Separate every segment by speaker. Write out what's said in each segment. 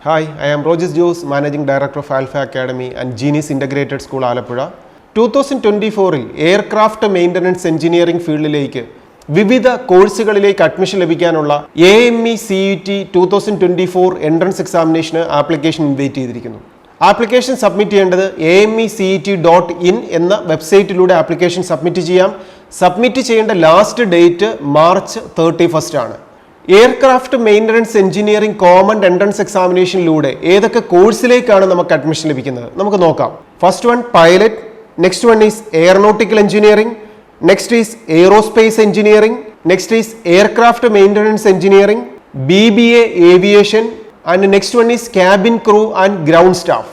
Speaker 1: Hi, I am Rogers Jose, Managing Director of Alpha Academy and Genius Integrated School, Alappuzha. 2024 aircraft maintenance engineering ഫീൽഡിലേക്ക് വിവിധ കോഴ്സുകളിലേക്ക് admission ലഭിക്കാനുള്ള AME CET 2024 entrance എക്സാമിനേഷന് application invite ചെയ്തിരിക്കുന്നു. Application submit ചെയ്യേണ്ടത് amecet.in എന്ന വെബ്സൈറ്റിലൂടെ ആപ്ലിക്കേഷൻ സബ്മിറ്റ് ചെയ്യാം. സബ്മിറ്റ് ചെയ്യേണ്ട ലാസ്റ്റ് ഡേറ്റ് മാർച്ച് 31 ആണ്. Aircraft maintenance engineering common entrance എക്സാമിനേഷനിലൂടെ ഏതൊക്കെ കോഴ്സിലേക്കാണ് നമുക്ക് അഡ്മിഷൻ ലഭിക്കുന്നത് നമുക്ക് നോക്കാം. First one pilot, next one is aeronautical engineering, next is aerospace engineering, next is aircraft maintenance engineering, BBA aviation and next one is cabin crew and ground staff.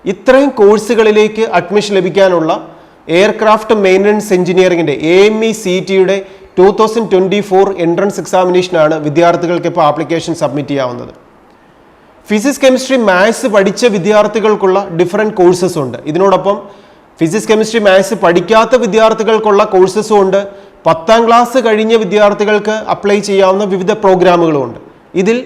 Speaker 1: ഇത്രയും കോഴ്സുകളിലേക്ക് admission ലഭിക്കാനുള്ള എയർക്രാഫ്റ്റ് മെയിൻ്റനൻസ് എഞ്ചിനീയറിംഗിൻ്റെ AME CETയുടെ 2024 entrance എക്സാമിനേഷനാണ് വിദ്യാർത്ഥികൾക്ക് ഇപ്പോൾ application submit ചെയ്യാവുന്നത്. Physics, chemistry, maths പഠിച്ച വിദ്യാർത്ഥികൾക്കുള്ള ഡിഫറെൻറ്റ് കോഴ്സസ് ഉണ്ട്. ഇതിനോടൊപ്പം ഫിസിക്സ്, കെമിസ്ട്രി, മാത്സ് പഠിക്കാത്ത വിദ്യാർത്ഥികൾക്കുള്ള കോഴ്സസും ഉണ്ട്. 10ാം ക്ലാസ് കഴിഞ്ഞ വിദ്യാർത്ഥികൾക്ക് അപ്ലൈ ചെയ്യാവുന്ന വിവിധ പ്രോഗ്രാമുകളും ഉണ്ട്. ഇതിൽ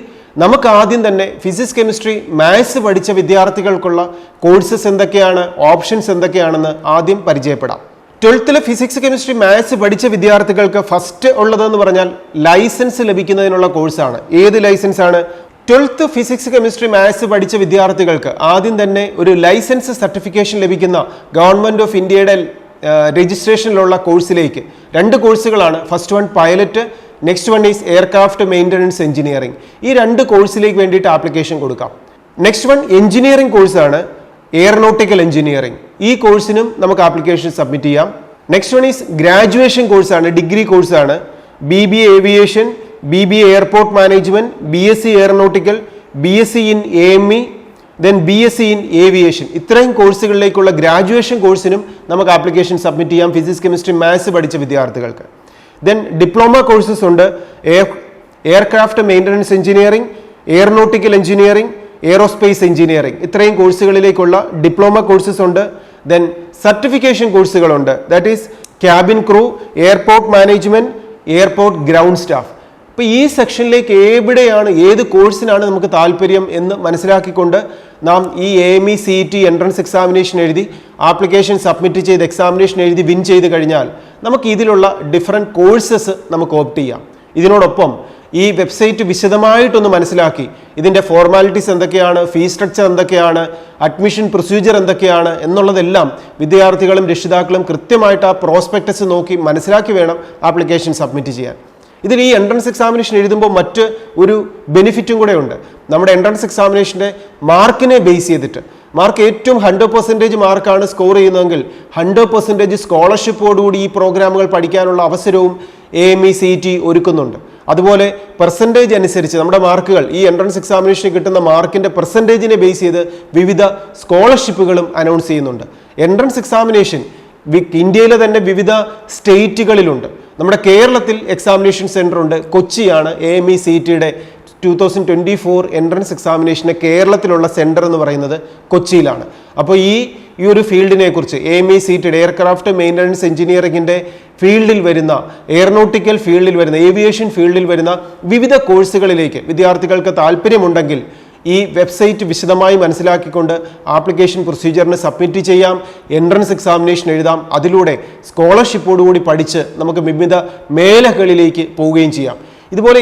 Speaker 1: നമുക്ക് ആദ്യം തന്നെ ഫിസിക്സ്, കെമിസ്ട്രി, മാത്സ് പഠിച്ച വിദ്യാർത്ഥികൾക്കുള്ള കോഴ്സസ് എന്തൊക്കെയാണ്, ഓപ്ഷൻസ് എന്തൊക്കെയാണെന്ന് ആദ്യം പരിചയപ്പെടാം. 12th ഫിസിക്സ്, കെമിസ്ട്രി, മാത്സ് പഠിച്ച വിദ്യാർത്ഥികൾക്ക് ഫസ്റ്റ് ഉള്ളതെന്ന് പറഞ്ഞാൽ ലൈസൻസ് ലഭിക്കുന്നതിനുള്ള കോഴ്സാണ്. ഏത് ലൈസൻസ് ആണ്? 12th ഫിസിക്സ്, കെമിസ്ട്രി, മാത്സ് പഠിച്ച വിദ്യാർത്ഥികൾക്ക് ആദ്യം തന്നെ ഒരു ലൈസൻസ് സർട്ടിഫിക്കേഷൻ ലഭിക്കുന്ന ഗവൺമെൻറ് ഓഫ് ഇന്ത്യയുടെ രജിസ്ട്രേഷനിലുള്ള കോഴ്സിലേക്ക് 2 കോഴ്സുകളാണ്. First one pilot, next one is aircraft maintenance engineering. ഈ 2 കോഴ്സിലേക്ക് വേണ്ടിയിട്ട് ആപ്ലിക്കേഷൻ കൊടുക്കാം. നെക്സ്റ്റ് വൺ എഞ്ചിനീയറിംഗ് കോഴ്സാണ് എയറോനോട്ടിക്കൽ എഞ്ചിനീയറിംഗ്. ഈ കോഴ്സിനും നമുക്ക് ആപ്ലിക്കേഷൻ സബ്മിറ്റ് ചെയ്യാം. നെക്സ്റ്റ് വൺ ഈസ് ഗ്രാജുവേഷൻ കോഴ്സാണ്, ഡിഗ്രി കോഴ്സാണ്. BBA aviation, BBA airport management, BSc aeronautical, BSc in AME, then BSc in aviation. ഇത്രയും കോഴ്സുകളിലേക്കുള്ള ഗ്രാജുവേഷൻ കോഴ്സിനും നമുക്ക് ആപ്ലിക്കേഷൻ സബ്മിറ്റ് ചെയ്യാം ഫിസിക്സ്, കെമിസ്ട്രി, മാത്സ് പഠിച്ച വിദ്യാർത്ഥികൾക്ക്. ദെൻ ഡിപ്ലോമ കോഴ്സസ് ഉണ്ട്. Aircraft maintenance engineering, aeronautical engineering, aerospace engineering. ഇത്രയും കോഴ്സുകളിലേക്കുള്ള diploma courses ഉണ്ട്. Then certification കോഴ്സുകളുണ്ട്. That is cabin crew, airport management, airport ground staff. അപ്പോൾ ഈ സെക്ഷനിലേക്ക് എവിടെയാണ്, ഏത് കോഴ്സിനാണ് നമുക്ക് താല്പര്യം എന്ന് മനസ്സിലാക്കിക്കൊണ്ട് നാം ഈ AME CET എൻട്രൻസ് എക്സാമിനേഷൻ എഴുതി ആപ്ലിക്കേഷൻ സബ്മിറ്റ് ചെയ്ത് എക്സാമിനേഷൻ എഴുതി വിൻ ചെയ്ത് കഴിഞ്ഞാൽ നമുക്ക് ഇതിലുള്ള ഡിഫറെൻറ്റ് കോഴ്സസ് നമുക്ക് ഓപ്റ്റ് ചെയ്യാം. ഇതിനോടൊപ്പം ഈ വെബ്സൈറ്റ് വിശദമായിട്ടൊന്ന് മനസ്സിലാക്കി ഇതിൻ്റെ ഫോർമാലിറ്റീസ് എന്തൊക്കെയാണ്, ഫീസ് സ്ട്രക്ചർ എന്തൊക്കെയാണ്, അഡ്മിഷൻ പ്രൊസീജിയർ എന്തൊക്കെയാണ് എന്നുള്ളതെല്ലാം വിദ്യാർത്ഥികളും രക്ഷിതാക്കളും കൃത്യമായിട്ട് ആ പ്രോസ്പെക്ടസ് നോക്കി മനസ്സിലാക്കി വേണം ആപ്ലിക്കേഷൻ സബ്മിറ്റ് ചെയ്യാൻ. ഇതിൽ ഈ എൻട്രൻസ് എക്സാമിനേഷൻ എഴുതുമ്പോൾ മറ്റ് ഒരു ബെനിഫിറ്റും കൂടെ ഉണ്ട്. നമ്മുടെ എൻട്രൻസ് എക്സാമിനേഷൻ്റെ മാർക്കിനെ ബേസ് ചെയ്തിട്ട് മാർക്ക് ഏറ്റവും 100% മാർക്കാണ് സ്കോർ ചെയ്യുന്നതെങ്കിൽ 100% സ്കോളർഷിപ്പോടുകൂടി ഈ പ്രോഗ്രാമുകൾ പഠിക്കാനുള്ള അവസരവും AME CET ഒരുക്കുന്നുണ്ട്. അതുപോലെ പെർസെൻറ്റേജ് അനുസരിച്ച് നമ്മുടെ മാർക്കുകൾ, ഈ എൻട്രൻസ് എക്സാമിനേഷന് കിട്ടുന്ന മാർക്കിൻ്റെ പെർസെൻറ്റേജിനെ ബേസ് ചെയ്ത് വിവിധ സ്കോളർഷിപ്പുകളും അനൗൺസ് ചെയ്യുന്നുണ്ട്. എൻട്രൻസ് എക്സാമിനേഷൻ ഇന്ത്യയിലെ തന്നെ വിവിധ സ്റ്റേറ്റുകളിലുണ്ട്. നമ്മുടെ കേരളത്തിൽ എക്സാമിനേഷൻ സെൻറ്റർ ഉണ്ട്. കൊച്ചിയാണ് AME CETയുടെ 2024 എൻട്രൻസ് എക്സാമിനേഷന് കേരളത്തിലുള്ള സെൻറ്റർ എന്ന് പറയുന്നത് കൊച്ചിയിലാണ്. അപ്പോൾ ഈ ഒരു ഫീൽഡിനെ കുറിച്ച് AME CETയുടെ എയർക്രാഫ്റ്റ് മെയിൻ്റനൻസ് എഞ്ചിനീയറിംഗിൻ്റെ ഫീൽഡിൽ വരുന്ന, എയറോനോട്ടിക്കൽ ഫീൽഡിൽ വരുന്ന, ഏവിയേഷൻ ഫീൽഡിൽ വരുന്ന വിവിധ കോഴ്സുകളിലേക്ക് വിദ്യാർത്ഥികൾക്ക് താല്പര്യമുണ്ടെങ്കിൽ ഈ വെബ്സൈറ്റ് വിശദമായി മനസ്സിലാക്കിക്കൊണ്ട് ആപ്ലിക്കേഷൻ പ്രൊസീജിയറിന് സബ്മിറ്റ് ചെയ്യാം, എൻട്രൻസ് എക്സാമിനേഷൻ എഴുതാം. അതിലൂടെ സ്കോളർഷിപ്പോടുകൂടി പഠിച്ച് നമുക്ക് വിവിധ മേഖലകളിലേക്ക് പോവുകയും ചെയ്യാം. ഇതുപോലെ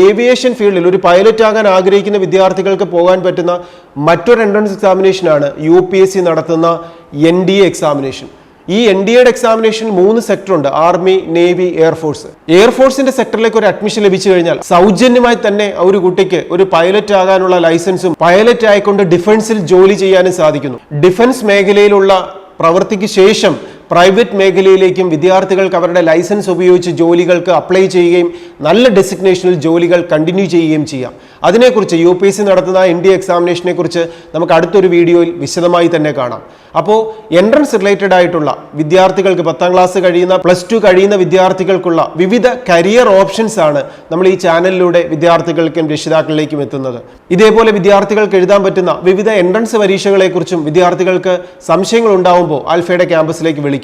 Speaker 1: ഏവിയേഷൻ ഫീൽഡിൽ ഒരു പൈലറ്റ് ആകാൻ ആഗ്രഹിക്കുന്ന വിദ്യാർത്ഥികൾക്ക് പോകാൻ പറ്റുന്ന മറ്റൊരു എൻട്രൻസ് എക്സാമിനേഷനാണ് UPSC നടത്തുന്ന NDA എക്സാമിനേഷൻ. ഈ NDAയുടെ എക്സാമിനേഷൻ 3 സെക്ടർ ഉണ്ട്: ആർമി, നേവി, എയർഫോഴ്സ്. എയർഫോഴ്സിന്റെ സെക്ടറിലേക്ക് ഒരു അഡ്മിഷൻ ലഭിച്ചു കഴിഞ്ഞാൽ സൗജന്യമായി തന്നെ ഒരു കുട്ടിക്ക് ഒരു പൈലറ്റ് ആകാനുള്ള ലൈസൻസും പൈലറ്റ് ആയിക്കൊണ്ട് ഡിഫൻസിൽ ജോലി ചെയ്യാനും സാധിക്കുന്നു. ഡിഫൻസ് മേഖലയിലുള്ള പ്രവൃത്തിക്ക് ശേഷം പ്രൈവറ്റ് മേഖലയിലേക്കും വിദ്യാർത്ഥികൾക്ക് അവരുടെ ലൈസൻസ് ഉപയോഗിച്ച് ജോലികൾക്ക് അപ്ലൈ ചെയ്യുകയും നല്ല ഡെസിഗ്നേഷനിൽ ജോലികൾ കണ്ടിന്യൂ ചെയ്യുകയും ചെയ്യാം. അതിനെക്കുറിച്ച് UPSC നടത്തുന്ന NDA എക്സാമിനേഷനെ കുറിച്ച് നമുക്ക് അടുത്തൊരു വീഡിയോയിൽ വിശദമായി തന്നെ കാണാം. അപ്പോൾ എൻട്രൻസ് റിലേറ്റഡ് ആയിട്ടുള്ള വിദ്യാർത്ഥികൾക്ക് 10ാം ക്ലാസ് കഴിയുന്ന, +2 കഴിയുന്ന വിദ്യാർത്ഥികൾക്കുള്ള വിവിധ കരിയർ ഓപ്ഷൻസ് ആണ് നമ്മൾ ഈ ചാനലിലൂടെ വിദ്യാർത്ഥികൾക്കും രക്ഷിതാക്കളിലേക്കും എത്തുന്നത്. ഇതേപോലെ വിദ്യാർത്ഥികൾക്ക് എഴുതാൻ പറ്റുന്ന വിവിധ എൻട്രൻസ് പരീക്ഷകളെക്കുറിച്ചും വിദ്യാർത്ഥികൾക്ക് സംശയങ്ങൾ ഉണ്ടാവുമ്പോൾ ആൽഫയുടെ ക്യാമ്പസിലേക്ക് വിളിക്കാം.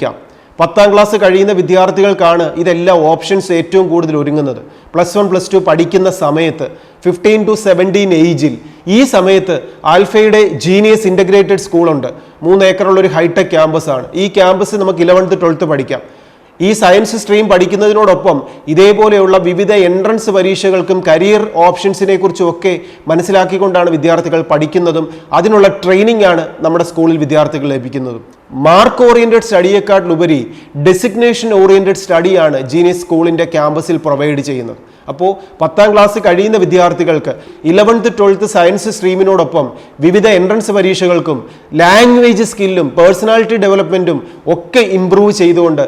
Speaker 1: 10ാം ക്ലാസ് കഴിയുന്ന വിദ്യാർത്ഥികൾക്കാണ് ഇതെല്ലാം ഓപ്ഷൻസ് ഏറ്റവും കൂടുതൽ ഒരുങ്ങുന്നത്. +1 +2 പഠിക്കുന്ന സമയത്ത് 15 to 17 ഏജിൽ ഈ സമയത്ത് ആൽഫയുടെ ജീനിയസ് ഇൻ്റഗ്രേറ്റഡ് സ്കൂളുണ്ട്. 3 ഏക്കറുള്ള ഒരു ഹൈടെക് ക്യാമ്പസ് ആണ്. ഈ ക്യാമ്പസ് നമുക്ക് 11th 12th പഠിക്കാം. ഈ സയൻസ് സ്ട്രീം പഠിക്കുന്നതിനോടൊപ്പം ഇതേപോലെയുള്ള വിവിധ എൻട്രൻസ് പരീക്ഷകൾക്കും കരിയർ ഓപ്ഷൻസിനെ കുറിച്ചും ഒക്കെ മനസ്സിലാക്കിക്കൊണ്ടാണ് വിദ്യാർത്ഥികൾ പഠിക്കുന്നതും അതിനുള്ള ട്രെയിനിങ് ആണ് നമ്മുടെ സ്കൂളിൽ വിദ്യാർത്ഥികൾ ലഭിക്കുന്നതും. മാർക്ക് ഓറിയന്റഡ് സ്റ്റഡിയെക്കാട്ടിലുപരി ഡെസിഗ്നേഷൻ ഓറിയന്റഡ് സ്റ്റഡിയാണ് ജീനിയസ് സ്കൂളിന്റെ ക്യാമ്പസിൽ പ്രൊവൈഡ് ചെയ്യുന്നത്. അപ്പോൾ 10ാം ക്ലാസ് കഴിയുന്ന വിദ്യാർത്ഥികൾക്ക് 11th 12th സയൻസ് സ്ട്രീമിനോടൊപ്പം വിവിധ എൻട്രൻസ് പരീക്ഷകൾക്കും ലാംഗ്വേജ് സ്കില്ലും പേഴ്സണാലിറ്റി ഡെവലപ്മെന്റും ഒക്കെ ഇംപ്രൂവ് ചെയ്തുകൊണ്ട്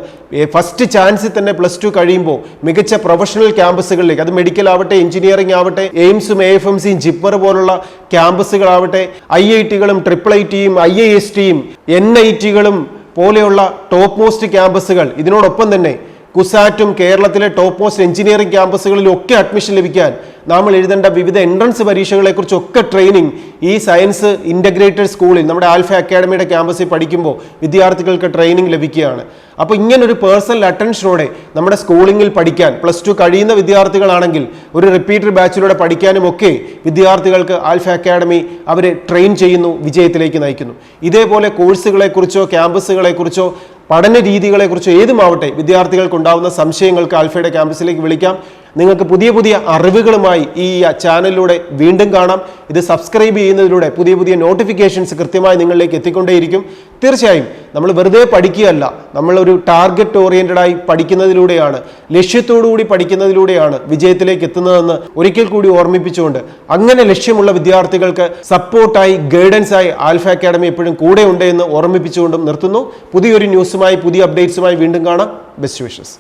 Speaker 1: ഫസ്റ്റ് ചാൻസിൽ തന്നെ +2 കഴിയുമ്പോൾ മികച്ച പ്രൊഫഷണൽ ക്യാമ്പസുകളിലേക്ക്, അത് മെഡിക്കൽ ആവട്ടെ, എഞ്ചിനീയറിംഗ് ആവട്ടെ, എയിംസും AFMCയും ജിപ്മർ പോലുള്ള ക്യാമ്പസുകളാവട്ടെ, IITകളും IIITയും IISTയും NITകളും പോലെയുള്ള ടോപ്പ് മോസ്റ്റ് ക്യാമ്പസുകൾ, ഇതിനോടൊപ്പം തന്നെ കുസാറ്റും കേരളത്തിലെ ടോപ്പ് മോസ്റ്റ് എഞ്ചിനീയറിംഗ് ക്യാമ്പസുകളിലും ഒക്കെ അഡ്മിഷൻ ലഭിക്കാൻ നമ്മൾ എഴുതേണ്ട വിവിധ എൻട്രൻസ് പരീക്ഷകളെക്കുറിച്ചൊക്കെ ട്രെയിനിങ് ഈ സയൻസ് ഇൻ്റഗ്രേറ്റഡ് സ്കൂളിൽ നമ്മുടെ ആൽഫ അക്കാഡമിയുടെ ക്യാമ്പസിൽ പഠിക്കുമ്പോൾ വിദ്യാർത്ഥികൾക്ക് ട്രെയിനിങ് ലഭിക്കുകയാണ്. അപ്പോൾ ഇങ്ങനൊരു പേഴ്സണൽ അറ്റൻഷനോടെ നമ്മുടെ സ്കൂളിങ്ങിൽ പഠിക്കാൻ +2 കഴിയുന്ന വിദ്യാർത്ഥികളാണെങ്കിൽ ഒരു റിപ്പീറ്റർ ബാച്ചിലൂടെ പഠിക്കാനും ഒക്കെ വിദ്യാർത്ഥികൾക്ക് ആൽഫ അക്കാഡമി അവരെ ട്രെയിൻ ചെയ്യുന്നു, വിജയത്തിലേക്ക് നയിക്കുന്നു. ഇതേപോലെ കോഴ്സുകളെക്കുറിച്ചോ ക്യാമ്പസുകളെക്കുറിച്ചോ പഠന രീതികളെക്കുറിച്ചോ ഏതുമാവട്ടെ വിദ്യാർത്ഥികൾക്കുണ്ടാവുന്ന സംശയങ്ങൾക്ക് ആൽഫയുടെ ക്യാമ്പസിലേക്ക് വിളിക്കാം. നിങ്ങൾക്ക് പുതിയ പുതിയ അറിവുകളുമായി ഈ ചാനലിലൂടെ വീണ്ടും കാണാം. ഇത് സബ്സ്ക്രൈബ് ചെയ്യുന്നതിലൂടെ പുതിയ പുതിയ നോട്ടിഫിക്കേഷൻസ് കൃത്യമായി നിങ്ങളിലേക്ക് എത്തിക്കൊണ്ടേയിരിക്കും. തീർച്ചയായും നമ്മൾ വെറുതെ പഠിക്കുകയല്ല, നമ്മളൊരു ടാർഗറ്റ് ഓറിയന്റഡ് പഠിക്കുന്നതിലൂടെയാണ്, ലക്ഷ്യത്തോടുകൂടി പഠിക്കുന്നതിലൂടെയാണ് വിജയത്തിലേക്ക് എത്തുന്നതെന്ന് ഒരിക്കൽ കൂടി ഓർമ്മിപ്പിച്ചുകൊണ്ട് അങ്ങനെ ലക്ഷ്യമുള്ള വിദ്യാർത്ഥികൾക്ക് സപ്പോർട്ടായി ഗൈഡൻസായി ആൽഫ അക്കാഡമി എപ്പോഴും കൂടെ ഉണ്ട് എന്ന് ഓർമ്മിപ്പിച്ചുകൊണ്ടും നിർത്തുന്നു. പുതിയൊരു ന്യൂസുമായി പുതിയ അപ്ഡേറ്റ്സുമായി വീണ്ടും കാണാം. Best wishes.